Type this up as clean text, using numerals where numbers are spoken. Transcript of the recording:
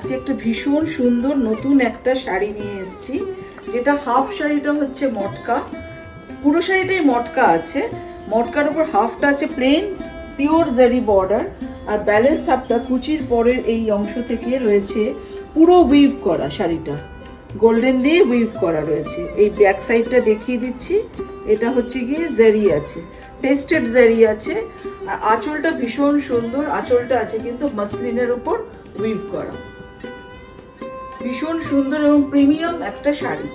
আজকে একটা ভীষণ সুন্দর নতুন একটা শাড়ি নিয়ে এসেছি, যেটা হাফ শাড়িটা হচ্ছে মটকা, পুরো শাড়িটাই মটকা আছে, মটকার উপর হাফটা আছে প্লেন পিওর জারি বর্ডার, আর ব্যালেন্স হাফটা কুচির পরের এই অংশ থেকে রয়েছে পুরো উইভ করা, শাড়িটা গোল্ডেন দিয়ে উইভ করা রয়েছে। এই ব্যাক সাইডটা দেখিয়ে দিচ্ছি, এটা হচ্ছে গিয়ে জারি আছে, টেস্টেড জারি আছে, আর আঁচলটা ভীষণ সুন্দর, আঁচলটা আছে কিন্তু মাসলিনের উপর উইভ করা, ভীষণ সুন্দর এবং প্রিমিয়াম একটা শাড়ি।